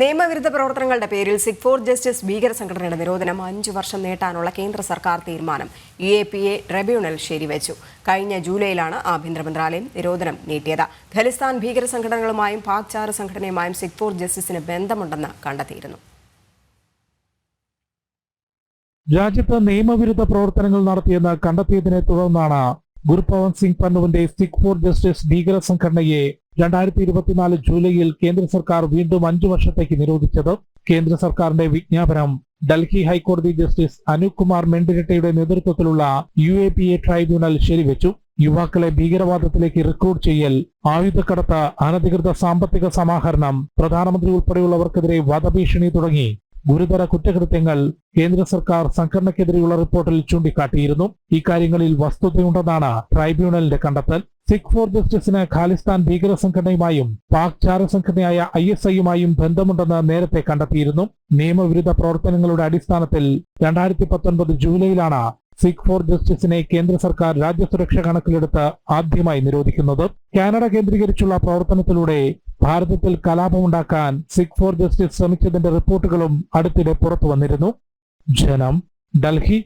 നിയമവിരുദ്ധ പ്രവർത്തനങ്ങളുടെ പേരിൽ സിഖ് ഫോർ ജസ്റ്റിസ് ഭീകര സംഘടനയുടെ നിരോധനം 5 വർഷം നീട്ടാനുള്ള കേന്ദ്ര സർക്കാർ തീരുമാനം UAPA ട്രിബ്യൂണൽ ശരിവച്ചു. കഴിഞ്ഞ ജൂലൈയിലാണ് ആഭ്യന്തര മന്ത്രാലയം നിരോധനം നീട്ടിയത്. ഖലിസ്ഥാൻ ഭീകര സംഘടനകളുമായും പാക് ചാര സംഘടനയുമായും സിഖ് ഫോർ ജസ്റ്റിസിന് ബന്ധമുണ്ടെന്ന് കണ്ടെത്തിയിരുന്നു. രാജ്യത്ത് നിയമവിരുദ്ധ പ്രവർത്തനങ്ങൾ നടത്തിയെന്ന് കണ്ടെത്തിയതിനെ തുടർന്നാണ് ഗുർപവൻ സിംഗ് പന്നുവിന്റെ സിഖ് ഫോർ ജസ്റ്റിസ് ഭീകര സംഘടനയെ 2024 ജൂലൈയിൽ കേന്ദ്ര സർക്കാർ വീണ്ടും 5 വർഷത്തേക്ക് നിരോധിച്ചത്. കേന്ദ്ര സർക്കാരിന്റെ വിജ്ഞാപനം ഡൽഹി ഹൈക്കോടതി ജസ്റ്റിസ് അനൂപ് കുമാർ മെൻഡിരട്ടയുടെ നേതൃത്വത്തിലുള്ള UAPA ട്രൈബ്യൂണൽ ശരിവച്ചു. യുവാക്കളെ ഭീകരവാദത്തിലേക്ക് റിക്രൂട്ട് ചെയ്യൽ, ആയുധക്കടത്ത്, അനധികൃത സാമ്പത്തിക സമാഹരണം, പ്രധാനമന്ത്രി ഉൾപ്പെടെയുള്ളവർക്കെതിരെ വധഭീഷണി തുടങ്ങി ഗുരുതര കുറ്റകൃത്യങ്ങൾ കേന്ദ്ര സർക്കാർ സംഘടനയ്ക്കെതിരെയുള്ള റിപ്പോർട്ടിൽ ചൂണ്ടിക്കാട്ടിയിരുന്നു. ഇക്കാര്യങ്ങളിൽ വസ്തുതയുണ്ടെന്നാണ് ട്രൈബ്യൂണലിന്റെ കണ്ടെത്തൽ. സിഖ് ഫോർ ജസ്റ്റിസിന് ഖാലിസ്ഥാൻ ഭീകര സംഘടനയുമായും പാക് ചാര സംഘടനയായ ISIയുമായും ബന്ധമുണ്ടെന്ന് നേരത്തെ കണ്ടെത്തിയിരുന്നു. നിയമവിരുദ്ധ പ്രവർത്തനങ്ങളുടെ അടിസ്ഥാനത്തിൽ 2019 ജൂലൈയിലാണ് സിഖ് ഫോർ ജസ്റ്റിസിനെ കേന്ദ്ര സർക്കാർ രാജ്യസുരക്ഷ കണക്കിലെടുത്ത് ആദ്യമായി നിരോധിക്കുന്നത്. കാനഡ കേന്ദ്രീകരിച്ചുള്ള പ്രവർത്തനത്തിലൂടെ ഭാരതത്തിൽ കലാപമുണ്ടാക്കാൻ സിഖ് ഫോർ ജസ്റ്റിസ് ശ്രമിച്ചതിന്റെ റിപ്പോർട്ടുകളും അടുത്തിടെ പുറത്തു വന്നിരുന്നു. ജനം, ഡൽഹി.